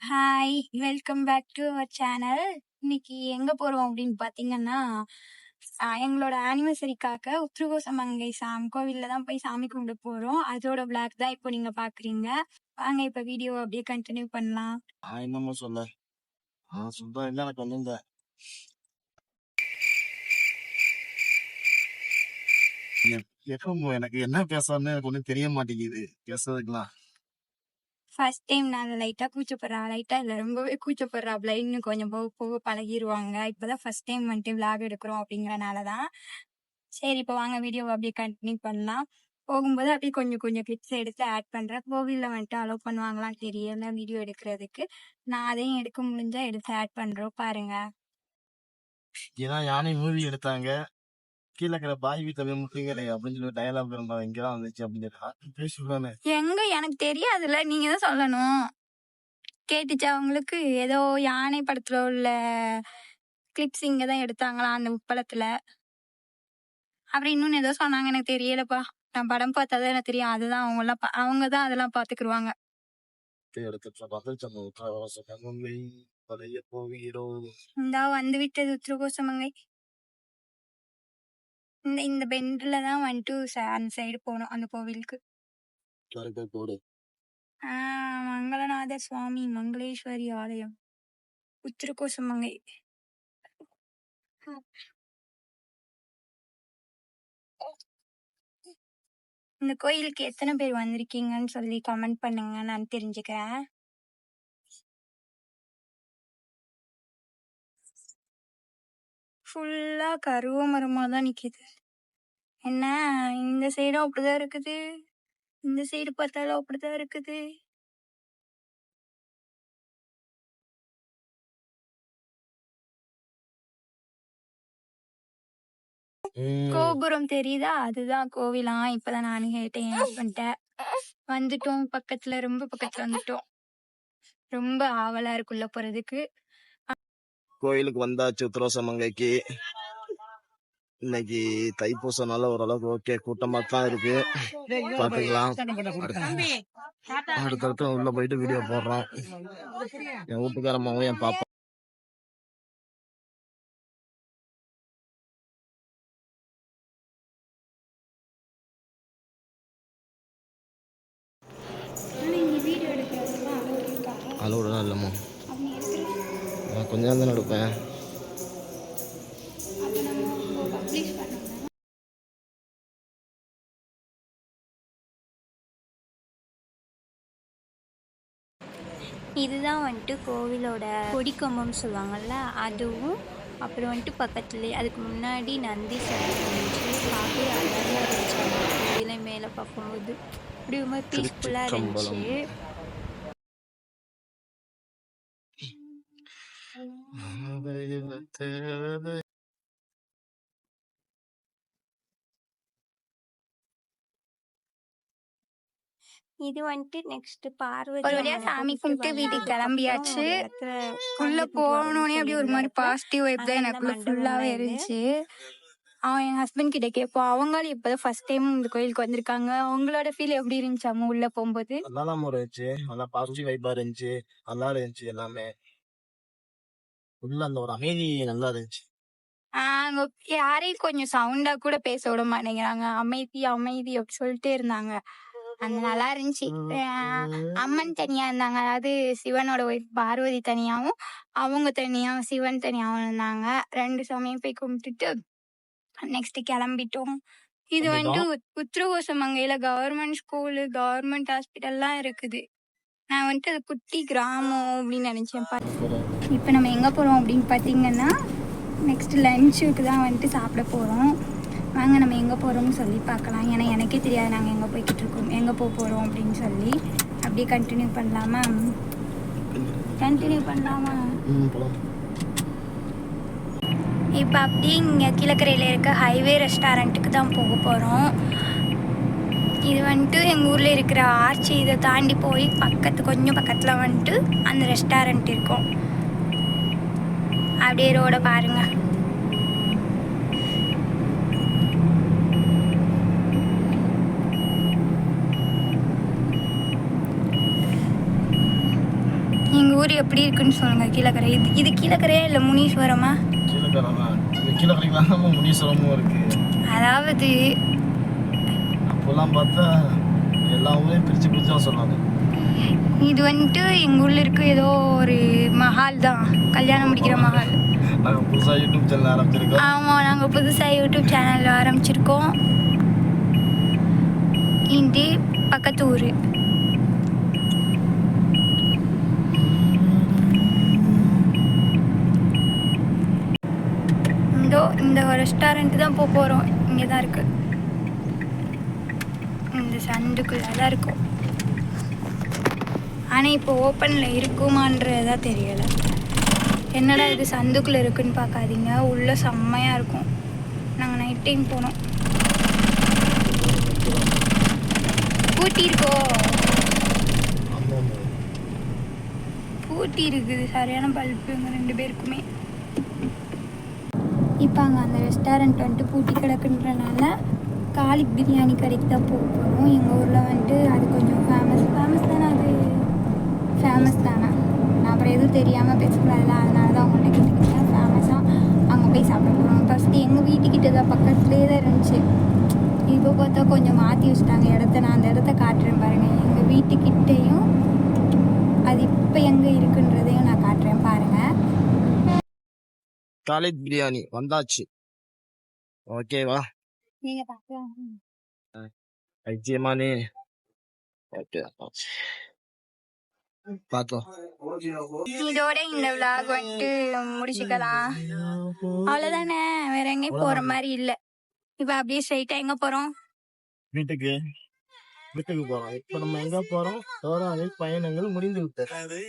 Hi, welcome back to our channel. இன்னைக்கு எங்க போறோம் அப்படின்னு பாத்தீங்கன்னா, எங்களோட ஆனிவர்சரிக்காக உத்ருகோசமங்கை கோவில்ல தான் போய் சாமி கும்பிட போறோம். அதோட விளாக் தான் இப்போ நீங்க பாக்குறீங்க. வாங்க இப்ப வீடியோ அப்படியே கண்டினியூ பண்ணலாம். என்னமோ சொல்ல சுத்தம் இல்லை எனக்கு வந்து எப்போ எனக்கு என்ன பேசணும்னு எனக்கு ஒன்றும் தெரிய மாட்டேங்குது பேசுறதுக்குலாம். ஃபர்ஸ்ட் டைம் நான் லைட்டா கூச்சப்படுறா, லைட்டா இல்ல ரொம்பவே கூச்சப்படுறாப்ல. இன்னும் கொஞ்சம் போக போக பழகிருவாங்க. இப்பதான் ஃபர்ஸ்ட் டைம் வந்துட்டு விளாக் எடுக்கிறோம் அப்படிங்கறனாலதான். சரி, இப்போ வாங்க வீடியோவை அப்படியே கண்டினியூ பண்ணலாம். போகும்போது அப்படியே கொஞ்சம் கொஞ்சம் கிளிப்ஸ் எடுத்து ஆட் பண்றேன். கோவில்ல வந்துட்டு அலோவ் பண்ணுவாங்களான்னு தெரியல வீடியோ எடுக்கிறதுக்கு. நான் அதையும் எடுக்க முடிஞ்சா எடுத்து ஆட் பண்றோம், பாருங்க. ஏன்னா யானை மூவி எடுத்தாங்க, கீழே இருக்கிற பாய் வீட்டை முட்டுங்கடே அப்படின்னு சொல்லி டயலாக் இருந்தா இங்கதான் வந்துச்சு அப்படின்னு பேசுவானே. எங்க எனக்கு தெரியாதுல்ல, நீங்க தான் சொல்லணும். கேட்டுச்சா உங்களுக்கு? ஏதோ யானை படத்துல உள்ள கிளிப்ஸ் இங்கதான் எடுத்தாங்களா அந்த உப்பளத்துல. அப்புறம் இன்னொன்னு ஏதோ சொன்னாங்க, எனக்கு தெரியலப்பா. நான் படம் பார்த்தாதான் எனக்கு தெரியும். அதுதான் அவங்கதான் அதெல்லாம் பாத்துக்குருவாங்க. இந்தா வந்து விட்டது உத்ருகோசமங்கை. இந்த பெண்ட்ல தான் வந்துட்டு அந்த சைடு போனோம் அந்த கோவிலுக்கு. மங்களநாத சுவாமி மங்களேஸ்வரி ஆலயம் உத்ருகோசமங்கை. இந்த கோயிலுக்கு எத்தனை பேர் வந்திருக்கீங்கன்னு சொல்லி கமெண்ட் பண்ணுங்க, நான் தெரிஞ்சுக்கிறேன். ஃபுல்லா கருவ மரமா தான் நிக்குது. என்ன இந்த சைடும் அப்படிதான் இருக்குது, இந்த சைடு பார்த்தாலும் அப்படிதான் இருக்குது. கோபுரம் தெரியுதா? அதுதான் கோவிலா. இப்பதான் நானும் கேட்டேன் பண்ணிட்டேன். வந்துட்டோம், பக்கத்துல ரொம்ப பக்கத்துல வந்துட்டோம். ரொம்ப ஆவலா இருக்குள்ள போறதுக்கு. கோயிலுக்கு வந்தாச்சு உத்ரோசமங்கைக்கு. இன்னைக்கு தைப்பூசனால ஓரளவுக்கு ஓகே, கூட்டமா தான் இருக்கு. பாத்துக்கலாம், அடுத்தடுத்து உள்ள போயிட்டு வீடியோ போடுறோம். என் வீட்டுக்காரமாவும் என் பாப்பா அளவுடலாம் இல்லைம்மா, நான் கொஞ்ச நேரம் தானே எடுப்பேன். இதுதான் வந்துட்டு கோவிலோட கொடிக்கம்பம் சொல்லுவாங்கல்ல, அதுவும் அப்புறம் வந்துட்டு பக்கத்துலேயே அதுக்கு முன்னாடி நந்தி சிலை இருந்துச்சு. பார்க்கவே அழகாக இருந்துச்சு. அந்த கோவிலை மேலே பார்க்கும்போது அப்படி ரொம்ப பீஸ்ஃபுல்லாக இருந்துச்சு. இது வந்துட்டு நெக்ஸ்ட் பார்வதி. ஒரு வழியா சாமி கும்பிட்டு வீட்டுக்கு கிளம்பியாச்சு. உள்ள போனோடனே அப்படியே ஒரு மாதிரி பாசிட்டிவ் வைப் தான் எனக்குள்ள ஃபுல்லாவே இருந்துச்சு. அவன் என் ஹஸ்பண்ட் கிட்ட கேட்போம், அவங்களும் இப்பதான் ஃபர்ஸ்ட் டைம் இந்த கோயிலுக்கு வந்திருக்காங்க. அவங்களோட ஃபீல் எப்படி இருந்துச்சு அவங்க உள்ள போகும்போது? நல்லா இருந்துச்சு, நல்லா பாசிட்டிவ் வைப்பா இருந்துச்சு, நல்லா இருந்துச்சு எல்லாமே. உள்ள அந்த ஒரு அமைதி நல்லா இருந்துச்சு. யாரையும் கொஞ்சம் சவுண்டா கூட பேச விட மாட்டேங்கிறாங்க. அமைதி அமைதி அப்படி சொல்லிட்டே இருந்தாங்க. அந்த நல்லா இருந்துச்சு. அம்மன் தனியா இருந்தாங்க, அதாவது சிவனோட ஒய்ஃப் பார்வதி தனியாவும் அவங்க தனியாவும் சிவன் தனியாவும் இருந்தாங்க. 2 சமயம் போய் கும்பிட்டுட்டு நெக்ஸ்ட் கிளம்பிட்டோம். இது வந்துட்டு உத்ருகோசமங்கையில கவர்மெண்ட் ஸ்கூலு, கவர்மெண்ட் ஹாஸ்பிட்டல்லாம் இருக்குது. நான் வந்துட்டு அது குட்டி கிராமம் அப்படின்னு நினைச்சேன். இப்போ நம்ம எங்க போறோம் அப்படின்னு பாத்தீங்கன்னா, நெக்ஸ்ட் லஞ்சுக்கு தான் வந்துட்டு சாப்பிட போறோம். வாங்க நம்ம எங்கே போகிறோம்னு சொல்லி பார்க்கலாம். ஏன்னா எனக்கே தெரியாது நாங்கள் எங்கே போய்கிட்டு இருக்கோம், எங்கே போக போகிறோம் அப்படின்னு சொல்லி. அப்படியே கண்டினியூ பண்ணலாமா? இப்போ அப்படியே இங்கே கீழக்கரையில் இருக்க ஹைவே ரெஸ்டாரண்ட்டுக்கு தான் போக போகிறோம். இது வந்துட்டு எங்கள் ஊரில் இருக்கிற ஆர்ச்சி இதை தாண்டி போய் கொஞ்சம் பக்கத்தில் வந்துட்டு அந்த ரெஸ்டாரண்ட் இருக்கும். அப்படியே ரோட பாருங்கள். எங்கள் ஊர் எப்படி இருக்குன்னு சொல்லுங்க. கீழக்கரை இது கீழக்கரையா இல்லை முனீஸ்வரமா? கீழக்கரை தான். இது கீழக்கரைக்கு தான் முனீஸ்வரமும் இருக்கு. அதாவது அப்போல்லாம் பார்த்தா எல்லா ஊரையும் பிரிச்சு பிரிச்சு தான் சொன்னாங்க. இது வந்துட்டு எங்கள் ஊரில் இருக்க ஏதோ ஒரு மஹால் தான், கல்யாணம் முடிக்கிற மஹால். நாங்கள் புதுசாக யூடியூப் சேனல் ஆரம்பிச்சிருக்கோம். ஆமாம், நாங்கள் புதுசாக யூடியூப் சேனல் ஆரம்பிச்சிருக்கோம். இது பக்கத்து ஊர். இந்த ரெஸ்டாரண்ட்டு தான் போக போகிறோம். இங்கே தான் இருக்கு, இந்த சந்துக்குள்ளே தான் இருக்கும். ஆனால் இப்போ ஓப்பனில் இருக்குமான்றதா தெரியலை. என்னடா இது சந்துக்குள்ளே இருக்குன்னு பார்க்காதீங்க, உள்ளே செம்மையாக இருக்கும். நாங்கள் நைட் டைம் போனோம். பூட்டி இருக்கோ? பூட்டி இருக்குது, சரியான பல்பு எங்கள் 2 பேருக்குமே. இப்போ அங்கே அந்த ரெஸ்டாரண்ட் வந்துட்டு பூட்டி கிடக்குன்றனால காலிக் பிரியாணி கடைக்கு தான் போக போகிறோம். எங்கள் ஊரில் வந்துட்டு அது கொஞ்சம் ஃபேமஸ் தானே. அது ஃபேமஸ் தானே, நான் அப்புறம் எதுவும் தெரியாமல் பேசக்கூடாதுல, அதனால தான் அவங்கள்ட்ட கேட்டுக்கிட்டேன். ஃபேமஸாக அங்கே போய் சாப்பிட போகிறோம். ஃபஸ்ட்டு எங்கள் வீட்டுக்கிட்ட தான், பக்கத்துலேயே தான் இருந்துச்சு. இப்போ பார்த்தா கொஞ்சம் மாற்றி வச்சுட்டாங்க இடத்த. நான் அந்த இடத்த காட்டுறேன் பாருங்கள். எங்கள் வீட்டுக்கிட்டேயும் அது இப்போ எங்கே இருக்குன்றதையும் நான் காட்டுறேன் பாருங்கள். காலிக் பிரியாணி வந்தாச்சு. ஓகேவா? நீங்கள் பார்க்கலாம். ஐஜியமானே. ஓகே பார்த்தோம். இதோட இந்த விளாக் வந்துட்டு முடிச்சுக்கலாம். அவ்வளோதானே, வேற எங்கேயும் போகிற மாதிரி இல்லை. இப்போ அப்படியே ஸ்ட்ரைட்டாக எங்கே போகிறோம்? வீட்டுக்கு போறோம். இப்ப நம்ம எங்க போறோம்? தோராவை பயணங்கள் முடிந்து விட்டது.